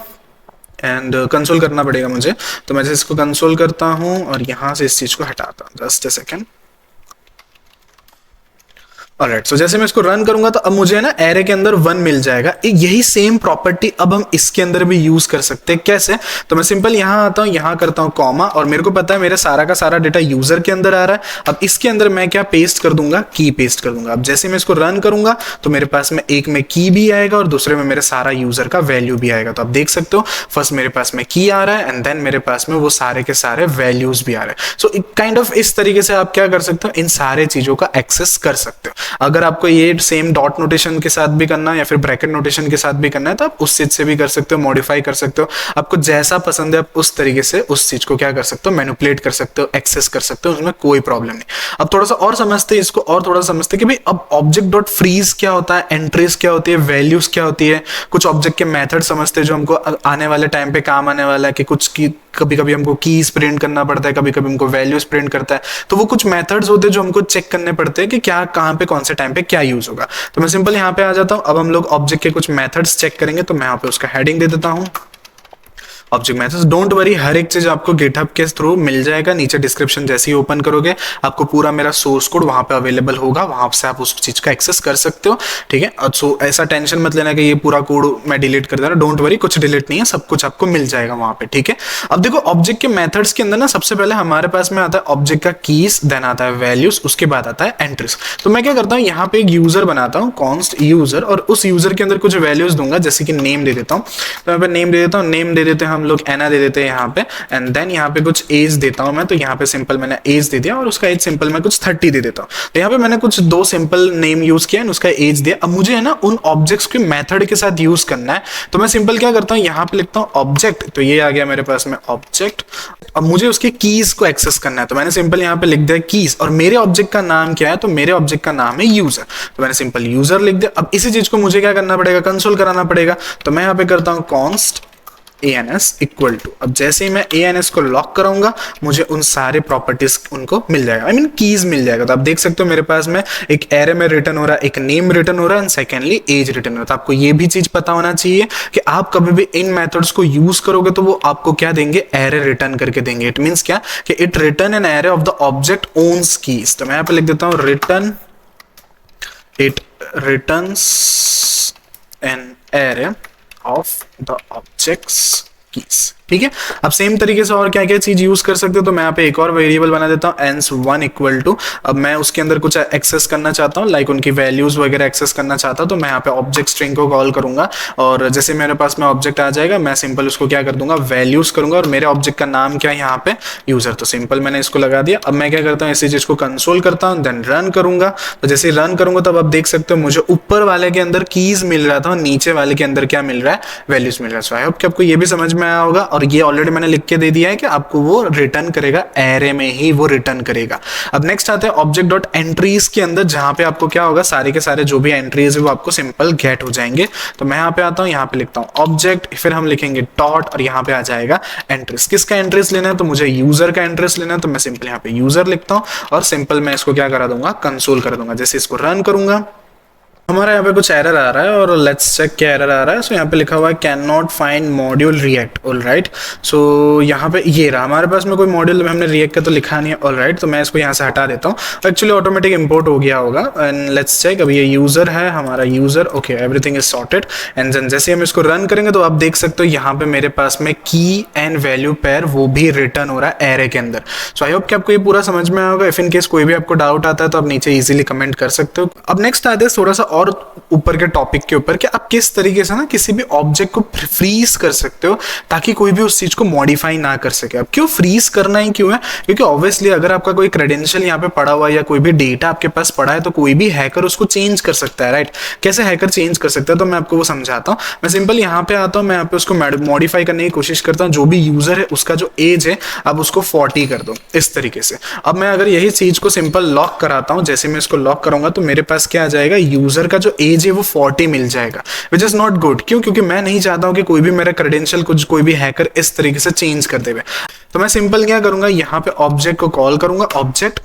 [SPEAKER 1] एंड कंसोल करना पड़ेगा मुझे, तो मैं जैसे इसको कंसोल करता हूं और यहां से इस चीज को हटाता हूं, जस्ट अ सेकेंड। ऑलराइट, सो जैसे मैं इसको रन करूंगा तो अब मुझे ना एरे के अंदर 1 मिल जाएगा। यही सेम प्रॉपर्टी अब हम इसके अंदर भी यूज कर सकते हैं। कैसे, तो मैं सिंपल यहां आता हूं, यहां करता हूं कॉमा, और मेरे को पता है मेरा सारा का सारा डेटा यूजर के अंदर आ रहा है। अब इसके अंदर मैं क्या पेस्ट कर दूंगा, की पेस्ट कर दूंगा। अब जैसे मैं इसको रन करूंगा तो मेरे पास में एक में की भी आएगा और दूसरे में मेरे सारा यूजर का वैल्यू भी आएगा। तो आप देख सकते हो फर्स्ट मेरे पास में की आ रहा है एंड देन मेरे पास में वो सारे के सारे वैल्यूज भी आ रहे हैं। सो काइंड ऑफ इस तरीके से आप क्या कर सकते हो, इन सारे चीजों का एक्सेस कर सकते हो। अगर आपको ये सेम डॉट नोटेशन के साथ भी करना है या फिर ब्रैकेट नोटेशन के साथ भी करना है तो आप उस चीज से भी कर सकते हो, मॉडिफाई कर सकते हो। आपको जैसा पसंद है आप उस तरीके से उस चीज को क्या कर सकते हो, मैनिपुलेट कर सकते हो, एक्सेस कर सकते हो, उसमें कोई प्रॉब्लम नहीं। अब थोड़ा सा और समझते हैं इसको, और थोड़ा समझते हैं कि भाई अब ऑब्जेक्ट डॉट फ्रीज क्या होता है, एंट्रीज क्या होती है, वैल्यूज क्या होती है, कुछ ऑब्जेक्ट के मेथड समझते हैं जो हमको आने वाले टाइम पे काम आने वाला है। कि कुछ की कभी कभी हमको कीज प्रिंट करना पड़ता है, कभी कभी हमको वैल्यूज प्रिंट करता है, तो वो कुछ मेथड्स होते हैं जो हमको चेक करने पड़ते हैं कि क्या कहाँ पे कौन से टाइम पे क्या यूज होगा। तो मैं सिंपल यहाँ पे आ जाता हूँ। अब हम लोग ऑब्जेक्ट के कुछ मेथड्स चेक करेंगे, तो मैं यहाँ पे उसका हेडिंग दे देता हूँ ऑब्जेक्ट मेथड्स। डोंट वरी, हर एक चीज आपको गिटहब के थ्रू मिल जाएगा। नीचे डिस्क्रिप्शन जैसे ही ओपन करोगे आपको पूरा मेरा सोर्स कोड वहां पे अवेलेबल होगा, वहां से आप उस चीज का एक्सेस कर सकते हो। ठीक है, सो ऐसा टेंशन मत लेना कि ये पूरा कोड मैं डिलीट कर देना, डोंट वरी, कुछ डिलीट नहीं है, सब कुछ आपको मिल जाएगा वहां पे। ठीक है, अब देखो ऑब्जेक्ट के मेथड्स के अंदर ना सबसे पहले हमारे पास में आता है ऑब्जेक्ट का कीज, देन आता है वैल्यूज, उसके बाद आता है एंट्रीज। तो मैं क्या करता हूँ, यहाँ पे एक यूजर बनाता हूँ, कॉन्स्ट यूजर, और उस यूजर के अंदर कुछ वैल्यूज दूंगा, जैसे कि नेम दे देता हूँ। तो यहाँ पे नेम दे देता हूँ, नेम दे देते हैं हम लोग एना दे देते हैं यहाँ पे, एंड देन यहाँ पे कुछ एज देता हूं मैं। तो यहाँ पे सिंपल मैंने एज दे दिया और उसका एज सिंपल मैं कुछ 30 दे देता हूं। तो यहाँ पे मैंने कुछ 2 सिंपल नेम यूज किया एंड उसका एज दिया। अब मुझे है ना उन ऑब्जेक्ट्स के मेथड के साथ यूज करना है, तो मैं सिंपल क्या करता हूँ, यहाँ पे लिखता हूँ ऑब्जेक्ट, तो ये आ गया मेरे पास में ऑब्जेक्ट। अब मुझे उसके कीज को एक्सेस करना है, तो मैंने सिंपल यहाँ पे लिख दिया कीज, और मेरे ऑब्जेक्ट का नाम क्या है, तो मेरे ऑब्जेक्ट का नाम है यूजर, तो मैंने सिंपल यूजर लिख दिया। अब इसी चीज को मुझे क्या करना पड़ेगा, कंसोल कराना पड़ेगा। तो मैं यहाँ पे करता हूँ कॉन्स्ट ans इक्वल टू, अब जैसे ही मैं ans को लॉक कराऊंगा मुझे उन सारे प्रॉपर्टीज उनको मिल जाएगा, आई मीन कीज मिल जाएगा। तो आप देख सकते हो मेरे पास में एक एरे में रिटर्न हो रहा है, एक नेम रिटर्न हो रहा है एंड सेकेंडली एज रिटर्न हो रहा है। तो आपको ये भी चीज पता होना चाहिए कि आप कभी भी इन मेथड्स को यूज करोगे तो वो आपको क्या देंगे, एरे रिटर्न करके देंगे। इट मींस क्या कि it return an array of the object owns keys. तो मैं यहां पे लिख देता हूं return, it returns an array of the objects keys. ठीक है, अब सेम तरीके से और क्या क्या चीज यूज कर सकते हो, तो मैं यहाँ पे एक और वेरिएबल बना देता हूँ ans1 इक्वल टू, अब मैं उसके अंदर कुछ एक्सेस करना चाहता हूँ, लाइक उनकी वैल्यूज वगैरह एक्सेस करना चाहता हूँ, तो मैं यहाँ पे ऑब्जेक्ट स्ट्रिंग को कॉल करूंगा और जैसे मेरे पास में ऑब्जेक्ट आ जाएगा मैं सिंपल उसको क्या कर दूंगा, वैल्यूज करूंगा। और मेरे ऑब्जेक्ट का नाम क्या है यहाँ पे, यूजर। तो सिंपल मैंने इसको लगा दिया। अब मैं क्या करता हूँ, इसी चीज को कंसोल करता हूँ, देन रन करूंगा। तो जैसे रन करूंगा तब आप देख सकते हो मुझे ऊपर वाले के अंदर कीज मिल रहा था, नीचे वाले के अंदर क्या मिल रहा है, वैल्यूज मिल रहा है। सो आई होप कि आपको ये भी समझ में आया होगा। और ये ऑलरेडी मैंने लिख के दे दिया है कि आपको वो रिटर्न करेगा, एरे में ही वो रिटर्न करेगा। अब नेक्स्ट आते हैं ऑब्जेक्ट डॉट एंट्रीज के अंदर, जहां पे आपको क्या होगा, सारे के सारे जो भी एंट्रीज है वो आपको सिंपल गेट हो जाएंगे। तो मैं यहाँ पे आता हूँ, यहाँ पे लिखता हूँ ऑब्जेक्ट, फिर हम लिखेंगे डॉट और यहाँ पे आ जाएगा एंट्रीज। किसका एंट्रीज लेना है, तो मुझे यूजर का एंट्रीज लेना है, तो मैं सिंपल यहाँ पे यूजर लिखता हूँ और सिंपल मैं इसको क्या करा दूंगा, कंसोल कर दूंगा। जैसे इसको रन करूंगा हमारा यहाँ पे कुछ एरर आ रहा है और लेट्स चेक क्या एरर आ रहा है। सो यहाँ पे लिखा हुआ है can not find module react. All right, so यहाँ पे ये रहा, हमारे पास में कोई मॉड्यूल हमने रिएक्ट का तो लिखा नहीं है। ऑल राइट, तो मैं इसको यहाँ से हटा देता हूँ, एक्चुअली ऑटोमेटिक इंपोर्ट हो गया होगा। एंड लेट्स चेक, अब ये यूजर है हमारा user, okay everything is sorted. And then जैसे हम इसको रन करेंगे तो आप देख सकते हो यहाँ पे मेरे पास में की एंड वैल्यू पेयर वो भी रिटर्न हो रहा है एरे के अंदर। सो आई होप कि आपको ये पूरा समझ में आया होगा। इफ इन केस कोई भी आपको डाउट आता है तो आप नीचे इजीली कमेंट कर सकते हो। अब नेक्स्ट आते हैं थोड़ा सा और ऊपर के टॉपिक के ऊपर कि आप किस तरीके से ना किसी भी ऑब्जेक्ट को फ्रीज कर सकते हो ताकि कोई भी उस चीज को मॉडिफाई ना कर सके। अब क्यों फ्रीज करना ही क्यों है, क्योंकि ऑब्वियसली अगर आपका कोई क्रेडेंशियल यहाँ पे पड़ा हुआ है या कोई भी डेटा आपके पास पड़ा है तो कोई भी हैकर उसको चेंज कर सकता है, राइट। कैसे हैकर चेंज कर सकता है, तो मैं आपको वो समझाता हूँ। मैं सिंपल यहाँ पे आता हूँ, मैं यहाँ पे उसको मॉडिफाई करने की कोशिश करता हूँ। जो भी यूजर है उसका जो एज है अब उसको 40 कर दो, इस तरीके से। अब मैं अगर यही चीज को सिंपल लॉक कराता हूँ, जैसे मैं इसको लॉक कराऊंगा तो मेरे पास क्या आ जाएगा, यूजर का जो एज है वो 40 मिल जाएगा, विच इज नॉट गुड। क्यों, क्योंकि मैं नहीं चाहता हूं कि कोई भी मेरा क्रेडेंशियल कुछ कोई भी हैकर इस तरीके से चेंज कर देवे। तो मैं सिंपल क्या करूंगा, यहां पे ऑब्जेक्ट को कॉल करूंगा, ऑब्जेक्ट,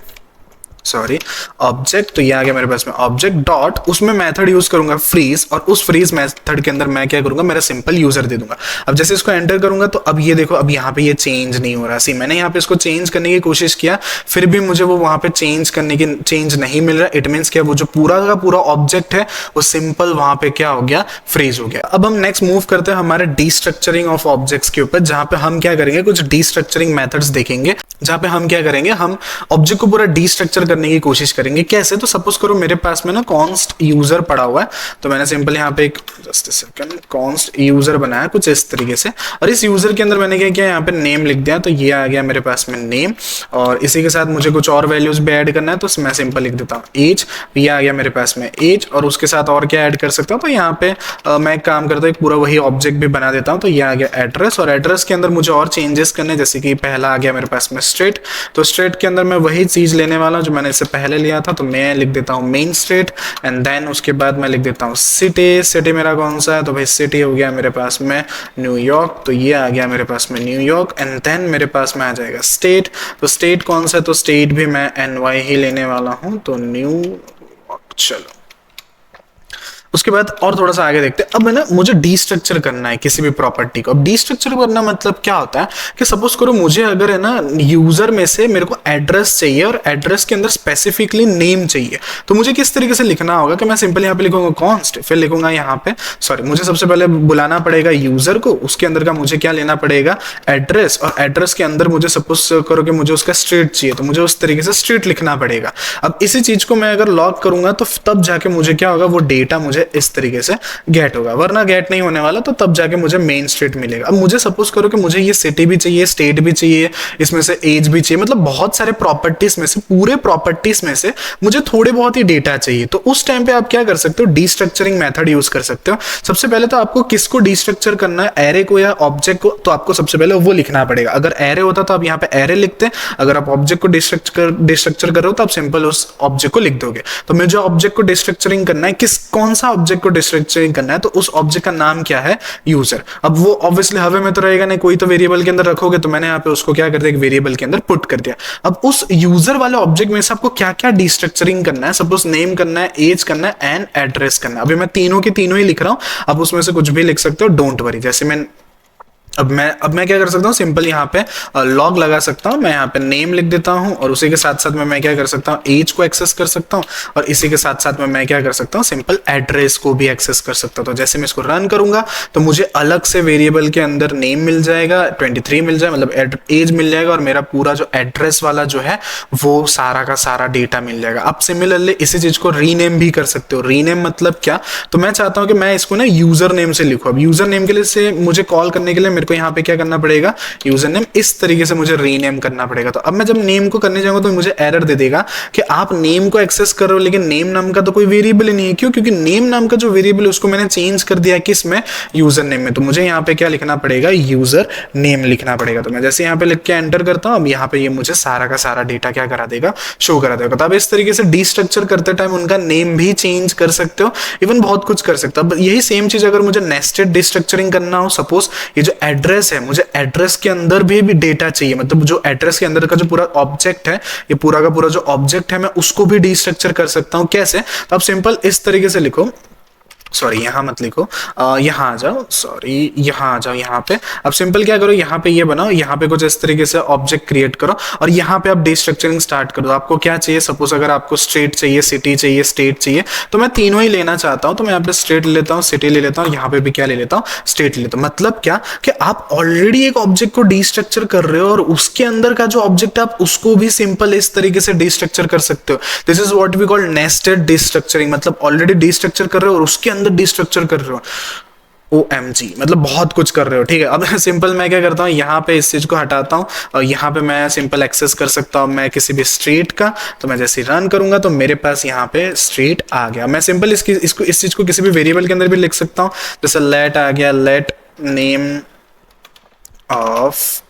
[SPEAKER 1] तो ये आ गया मेरे पास में ऑब्जेक्ट डॉट, उसमें मेथड यूज करूंगा फ्रीज, और उस फ्रीज मेथड के अंदर मैं क्या करूंगा, मेरा सिंपल यूजर दे दूंगा। अब जैसे इसको एंटर करूंगा तो अब ये देखो, अब यहाँ पे ये चेंज नहीं हो रहा। सी मैंने यहाँ पे इसको चेंज करने की कोशिश किया, फिर भी मुझे वो वहां पे चेंज नहीं मिल रहा। इट मीन्स क्या, वो जो पूरा का पूरा ऑब्जेक्ट है वो सिंपल वहां पे क्या हो गया, फ्रीज हो गया। अब हम नेक्स्ट मूव करते हैं हमारे डीस्ट्रक्चरिंग ऑफ ऑब्जेक्ट्स के ऊपर, जहां पे हम क्या करेंगे, कुछ डीस्ट्रक्चरिंग मेथड्स देखेंगे, जहां पे हम क्या करेंगे, हम ऑब्जेक्ट को पूरा डीस्ट्रक्चर करने की कोशिश करेंगे। कैसे, तो सपोज करो मेरे पास में ना कॉन्स्ट यूजर पड़ा हुआ है, तो मैंने सिंपल यहाँ पे एक जस्ट सेकंड कॉन्स्ट यूजर बनाया कुछ इस तरीके से, और इस यूजर के अंदर मैंने क्या किया, यहाँ पे नेम लिख दिया, तो ये आ गया मेरे पास में नेम, और इसी के साथ मुझे कुछ और वैल्यूज भी ऐड करना है, तो मैं सिंपल लिख देता हूँ एज, ये आ गया मेरे पास में एज, और उसके साथ और क्या ऐड कर सकता हूँ, तो यहाँ पे मैं एक काम करता हूँ, एक पूरा वही ऑब्जेक्ट भी बना देता हूँ, तो ये आ गया एड्रेस, और एड्रेस के अंदर मुझे और चेंजेस करने, जैसे कि पहला आ गया मेरे पास में स्ट्रीट, तो स्ट्रीट के अंदर मैं वही चीज लेने वाला हूँ जो मैंने इससे पहले लिया था, तो मैं लिख देता हूँ मेन स्ट्रीट, एंड देन उसके बाद मैं लिख देता हूँ सिटी मेरा कौन सा है, तो भाई सिटी हो गया मेरे पास में न्यूयॉर्क, तो ये आ गया मेरे पास में न्यूयॉर्क, एंड देन मेरे पास में आ जाएगा स्टेट, तो स्टेट कौन सा है, तो स्टेट भी मैं NY ही लेने वाला हूँ, तो न्यूयॉर्क। चलो उसके बाद और थोड़ा सा आगे देखते हैं। अब है ना, मुझे डीस्ट्रक्चर करना है किसी भी प्रॉपर्टी को। अब डीस्ट्रक्चर करना मतलब क्या होता है कि सपोज करो मुझे अगर है ना यूजर में से मेरे को एड्रेस चाहिए और एड्रेस के अंदर स्पेसिफिकली नेम चाहिए, तो मुझे किस तरीके से लिखना होगा कि मैं सिंपल यहाँ पे लिखूंगा कॉन्स्ट, फिर लिखूंगा यहाँ पे मुझे सबसे पहले बुलाना पड़ेगा यूजर को, उसके अंदर का मुझे क्या लेना पड़ेगा, एड्रेस, और एड्रेस के अंदर मुझे सपोज करो कि मुझे उसका स्ट्रीट चाहिए, तो मुझे उस तरीके से स्ट्रीट लिखना पड़ेगा। अब इसी चीज को मैं अगर लॉक करूंगा तो तब जाके मुझे क्या होगा, वो डेटा मुझे इस तरीके से गेट होगा, वरना गेट नहीं होने वाला, तो तब जाके मुझे मेन स्ट्रीट मिलेगा। अब मुझे सपोज करो कि मुझे ये सिटी भी चाहिए, स्टेट भी चाहिए, इसमें से एज भी चाहिए, मतलब बहुत सारे प्रॉपर्टीज में से, पूरे प्रॉपर्टीज में से मुझे थोड़े बहुत ही डेटा चाहिए, तो उस टाइम पे आप क्या कर सकते हो, डीस्ट्रक्चरिंग मेथड यूज कर सकते हो। सबसे पहले तो आपको किसको डीस्ट्रक्चर करना है, एरे को या ऑब्जेक्ट को, तो आपको सबसे पहले वो लिखना पड़ेगा। अगर एरे होता तो आप यहाँ पे एरे लिखते, अगर आप ऑब्जेक्ट को डिस्ट्रक्चर कर रहे हो तो आप सिंपल उस ऑब्जेक्ट को लिख दोगे। तो मुझे ऑब्जेक्ट को डिस्ट्रक्चरिंग करना है, कौन सा ऑब्जेक्ट को डिस्ट्रक्चरिंग करना है तो उस ऑब्जेक्ट का नाम क्या है, यूजर। अब वो ऑब्वियसली हवे में तो रहेगा नहीं, कोई तो वेरिएबल के अंदर रखोगे, तो मैंने यहाँ पे उसको क्या कर दिया, एक वेरिएबल के अंदर पुट कर दिया। अब उस यूजर वाले ऑब्जेक्ट में से आपको क्या क्या डिस्ट्रक्चरिंग करना है, सपोज नेम करना है, एज करना है एंड एड्रेस करना है। अभी मैं तीनों के तीनों ही लिख रहा हूं, अब उसमें से कुछ भी लिख सकते हो, डोंट वरी। जैसे मैं अब मैं क्या कर सकता हूँ, सिंपल यहाँ पे लॉग लगा सकता हूँ, मैं यहाँ पे नेम लिख देता हूँ और उसी के साथ साथ में मैं क्या कर सकता हूँ, एज को एक्सेस कर सकता हूँ और इसी के साथ साथ में मैं क्या कर सकता हूँ, सिंपल एड्रेस को भी एक्सेस कर सकता हूँ। तो जैसे मैं इसको रन करूंगा तो मुझे अलग से वेरिएबल के अंदर नेम मिल जाएगा, 23 मिल जाएगा, मतलब एज मिल जाएगा और मेरा पूरा जो एड्रेस वाला जो है वो सारा का सारा डेटा मिल जाएगा। अब सिमिलरली इसी चीज को रीनेम भी कर सकते हो। रीनेम मतलब क्या, तो मैं चाहता हूँ कि मैं इसको ना यूजर नेम से लिखूँ। अब यूजर नेम के लिए से मुझे कॉल करने के लिए मेरे को यहाँ पे क्या करना पड़ेगा, यूजर नेम, इस तरीके से मुझे रीनेम करना पड़ेगा। तो अब मैं जब नेम को करने जाऊंगा तो मुझे एरर दे देगा कि आप नेम को एक्सेस कर रहे हो लेकिन नेम नाम का तो कोई वेरिएबल ही नहीं है। क्यों? क्योंकि नेम नाम का जो वेरिएबल है उसको मैंने चेंज कर दिया किस में, यूजर नेम में। तो मुझे यहाँ पे क्या लिखना पड़ेगा, यूजर नेम लिखना पड़ेगा। तो मैं जैसे यहाँ पे लिख के एंटर करता हूँ, अब यहाँ पे ये मुझे सारा का सारा डेटा क्या करा देगा, शो करा देगा। तो अब इस तरीके से डिस्ट्रक्चर करते टाइम उनका नेम भी चेंज कर सकते हो, इवन बहुत कुछ कर सकते हो। अब यही सेम चीज अगर मुझे नेस्टेड डिस्ट्रक्चरिंग करना हो, सपोज ये जो एड्रेस है, मुझे एड्रेस के अंदर भी डेटा चाहिए, मतलब जो एड्रेस के अंदर का जो पूरा ऑब्जेक्ट है, ये पूरा का पूरा जो ऑब्जेक्ट है, मैं उसको भी डिस्ट्रक्चर कर सकता हूं। कैसे? तो आप सिंपल इस तरीके से लिखो, सॉरी यहां मत लिखो, यहां आ जाओ, सॉरी यहां आ जाओ। यहाँ पे अब सिंपल क्या करो, यहाँ पे ये बनाओ, यहाँ पे कुछ इस तरीके से ऑब्जेक्ट क्रिएट करो और यहाँ पे आप डिस्ट्रक्चरिंग स्टार्ट करो। आपको क्या चाहिए, सपोज अगर आपको स्टेट चाहिए, सिटी चाहिए, स्टेट चाहिए, तो मैं तीनों ही लेना चाहता हूं। तो मैं यहाँ पे स्टेट ले लेता हूँ, सिटी ले लेता हूँ, यहाँ पे भी क्या ले लेता हूँ, स्टेट ले लेता हूँ। मतलब क्या कि आप ऑलरेडी एक ऑब्जेक्ट को डिस्ट्रक्चर कर रहे हो और उसके अंदर का जो ऑब्जेक्ट आप उसको भी सिंपल इस तरीके से डिस्ट्रक्चर कर सकते हो। This is what we call nested destructuring, मतलब ऑलरेडी डिस्ट्रक्चर कर रहे हो और उसके अंदर डिस्ट्रक्चर कर रहे हो। OMG, मतलब बहुत कुछ कर रहे हो। ठीक है, अब सिंपल मैं क्या करता हूँ, यहाँ पे इस चीज को हटाता हूँ और यहाँ पे मैं सिंपल एक्सेस कर सकता हूँ मैं किसी भी स्ट्रीट का। तो मैं जैसे रन करूंगा तो मेरे पास यहाँ पे स्ट्रीट आ गया। मैं सिंपल इस चीज को किसी भी वेरिएबल के अंदर भी लिख सकता हूँ, जैसे लेट आ गया, let name of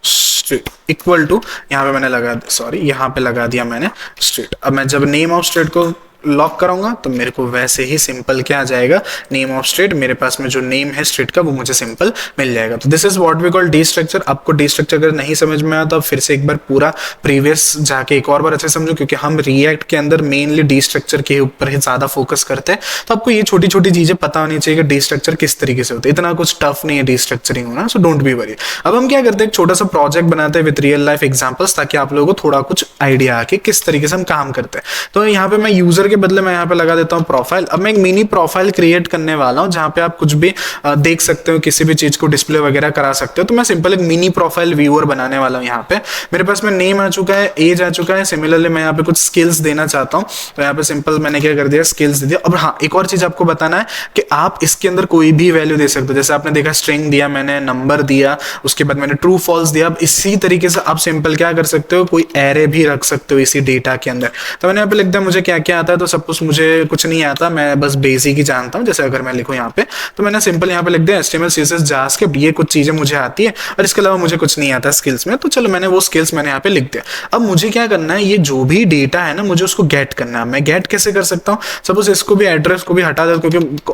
[SPEAKER 1] street equal to, यहाँ पे मैंने लगा, सॉरी यहाँ पे लगा दिया मैंने स्ट्रीट। अब मैं जब नेम ऑफ स्ट्रीट को लॉक कराऊंगा तो मेरे को वैसे ही सिंपल क्या आ जाएगा, नेम ऑफ स्ट्रीट, मेरे पास में जो नेम है स्ट्रीट का वो मुझे सिंपल मिल जाएगा। तो this is what we call destructure. आपको डिस्ट्रक्चर अगर नहीं समझ में आया तो फिर से एक बार पूरा प्रीवियस जाके एक और बार अच्छे समझो, क्योंकि हम रिएक्ट के अंदर मेनली डिस्ट्रक्चर के ऊपर ही ज्यादा फोकस करते हैं। तो आपको ये छोटी छोटी चीजें पता होनी चाहिए कि डिस्ट्रक्चर किस तरीके से होता है। इतना कुछ टफ नहीं है डिस्ट्रक्चरिंग होना, सो डोंट बी वरी। अब हम क्या करते हैं, एक छोटा सा प्रोजेक्ट बनाते हैं विद रियल लाइफ एग्जांपल्स, ताकि आप लोगों को थोड़ा कुछ आइडिया आके किस तरीके से हम काम करते हैं। तो यहाँ पे मैं यूजर के बदले मैं यहाँ पे लगा देता हूं प्रोफाइल। अब मैं एक मिनी प्रोफाइल क्रिएट करने वाला हूं जहां पे आप कुछ भी देख सकते हो, किसी भी चीज को डिस्प्ले वगैरह करा सकते हो। तो मैं सिंपल एक मिनी प्रोफाइल व्यूअर बनाने वाला हूं। यहाँ पे मेरे पास में नेम आ चुका है, एज आ चुका है। सिमिलरली मैं यहाँ पे कुछ स्किल्स देना चाहता हूँ, तो यहाँ पे सिंपल मैंने क्या कर दिया, स्किल्स दे दिया। अब हाँ, एक और चीज आपको बताना है कि आप इसके अंदर कोई भी वैल्यू दे सकते हो। जैसे आपने देखा स्ट्रिंग दिया मैंने, नंबर दिया, उसके बाद मैंने ट्रू फॉल्स दिया। अब इसी तरीके से आप सिंपल क्या कर सकते हो, कोई एरे भी रख सकते हो इसी डेटा के अंदर। तो मैंने यहाँ पे लिख दिया मुझे क्या क्या आता है। तो सपोज मुझे कुछ नहीं आता, मैं बस बेसिक ही जानता हूं। जैसे अगर मैं लिखूं यहाँ पे, तो मैंने सिंपल यहाँ पे लिख दिया HTML CSS जावास्क्रिप्ट, ये कुछ चीजें मुझे आती है और इसके अलावा मुझे कुछ नहीं आता स्किल्स में। तो चलो मैंने वो स्किल्स मैंने यहाँ पे लिख दिया। अब मुझे क्या करना है, ये जो भी डेटा है ना, मुझे उसको गेट करना है। मैं गेट कैसे कर सकता हूँ, सपोज इसको भी, एड्रेस को भी हटा दे, क्योंकि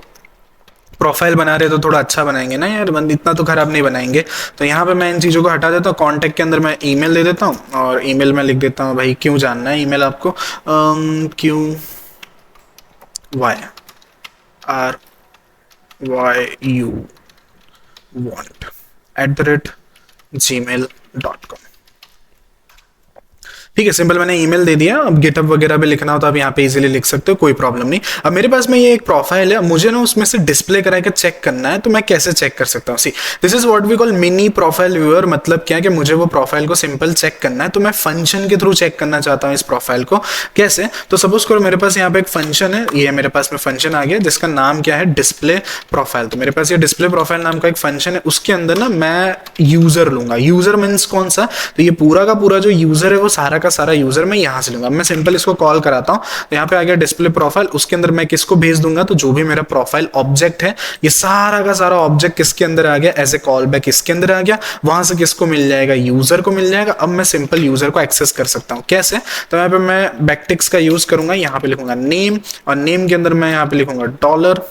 [SPEAKER 1] प्रोफाइल बना रहे तो थोड़ा अच्छा बनाएंगे ना यार, इतना तो खराब नहीं बनाएंगे। तो यहाँ पे मैं इन चीज़ों को हटा देता हूँ। कॉन्टैक्ट के अंदर मैं ईमेल दे देता हूँ और ईमेल में लिख देता हूँ भाई क्यों जानना है ईमेल आपको, क्यों RYU want @gmail.com। ठीक है, सिंपल मैंने ईमेल दे दिया। अब गिटहब वगैरह भी लिखना हो तो आप यहाँ पे इजीली लिख सकते हो, कोई प्रॉब्लम नहीं। अब मेरे पास में ये एक प्रोफाइल है, मुझे ना उसमें से डिस्प्ले करा के चेक करना है। तो मैं कैसे चेक कर सकता हूँ, see this is what we call mini profile viewer. मतलब क्या है कि मुझे वो प्रोफाइल को सिंपल चेक करना है। तो मैं फंक्शन के थ्रू चेक करना चाहता हूँ इस प्रोफाइल को। कैसे, तो सपोज करो मेरे पास यहाँ पे एक फंक्शन है, ये मेरे पास में फंक्शन आ गया जिसका नाम क्या है, डिस्प्ले प्रोफाइल। तो मेरे पास ये डिस्प्ले प्रोफाइल नाम का एक फंक्शन है, उसके अंदर ना मैं यूजर लूंगा। यूजर मीन्स कौन सा, तो ये पूरा का पूरा जो यूजर है वो सारा का सारा यूजर मैं यहाँ से लूंगा। मैं सिंपल इसको कॉल कराता हूँ, तो यहाँ पे आ गया डिस्प्ले प्रोफाइल, उसके अंदर मैं किसको भेज दूंगा, तो जो भी मेरा प्रोफाइल ऑब्जेक्ट है, ये सारा का सारा ऑब्जेक्ट किसके अंदर आ गया, एज ए कॉल बैक इसके अंदर आ गया, वहां से किसको मिल जाएगा, यूजर को मिल जाएगा। अब मैं सिंपल यूजर को एक्सेस कर सकता हूँ, कैसे, तो यहाँ पे मैं बैकटिक्स का यूज करूंगा, यहाँ पे लिखूंगा नेम, और नेम के अंदर मैं यहाँ पे लिखूंगा डॉलर,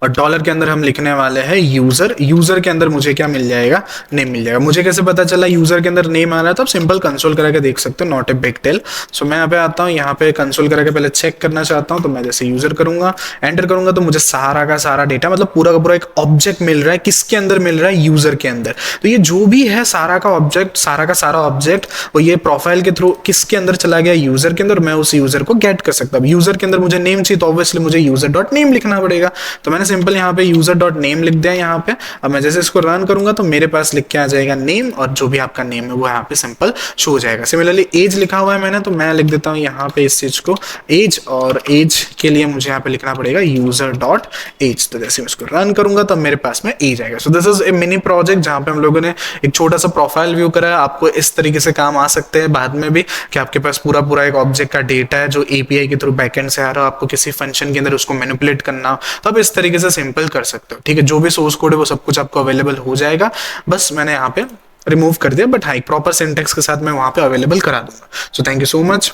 [SPEAKER 1] और डॉलर के अंदर हम लिखने वाले हैं यूजर। यूजर के अंदर मुझे क्या मिल जाएगा, नेम मिल जाएगा। मुझे कैसे पता चला यूजर के अंदर नेम आ रहा है, तो आप सिंपल कंसोल करा के देख सकते हो, नॉट ए बिग टेल। सो मैं यहाँ पे आता हूँ, यहाँ पे कंसोल करा के पहले चेक करना चाहता हूँ, तो मैं जैसे यूजर करूंगा, एंटर करूंगा, तो मुझे सारा का सारा डेटा, मतलब पूरा का पूरा एक ऑब्जेक्ट मिल रहा है, किसके अंदर मिल रहा है, यूजर के अंदर। तो ये जो भी है सारा का ऑब्जेक्ट, सारा का सारा ऑब्जेक्ट वो ये प्रोफाइल के थ्रू किसके अंदर चला गया, यूजर के अंदर। मैं उस यूजर को गेट कर सकता हूँ। यूजर के अंदर मुझे नेम चाहिए, तो ऑब्वियसली मुझे यूजर डॉट नेम लिखना पड़ेगा। तो मैंने सिंपल यहाँ पे यूजर डॉट नेम लिख दिया यहाँ पे। अब मैं जैसे इसको रन करूंगा, तो मेरे पास लिख के आ जाएगा नेम, और जो भी आपका नेम है वो यहाँ पे सिंपल शो हो जाएगा। सिमिलरली एज लिखा हुआ है मैंने, तो मैं लिख देता हूँ यहाँ पे इस चीज को एज, और एज के लिए मुझे यहाँ पे लिखना पड़ेगा यूजर डॉट एज। तो जैसे मैं इसको रन करूंगा, तो मेरे पास में एज आएगा। सो this is a mini project जहाँ पे हम लोगों ने एक छोटा सा प्रोफाइल व्यू करा है। आपको इस तरीके से काम आ सकते हैं बाद में भी, कि आपके पास पूरा पूरा एक ऑब्जेक्ट का डेटा है जो एपीआई के थ्रू बैकएंड से आ रहा हो, आपको किसी फंक्शन के अंदर उसको मैनिपुलेट करना हो, तो आप इस तरीके से सिंपल कर सकते हो। ठीक है, जो भी सोर्स कोड है वो सब कुछ आपको अवेलेबल हो जाएगा। बस मैंने यहाँ पे रिमूव कर दिया, बट हाँ एक प्रॉपर सिंटेक्स के साथ मैं वहाँ पे अवेलेबल करा दूंगा। So thank you so much.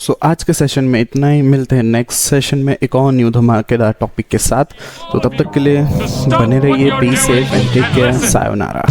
[SPEAKER 2] So आज के सेशन में इतना ही, मिलते हैं नेक्स्ट सेशन में एक और न्यू धमाकेदार टॉपिक के साथ। तो तब तक के लिए बने रहिए, be safe and take care, sayonara.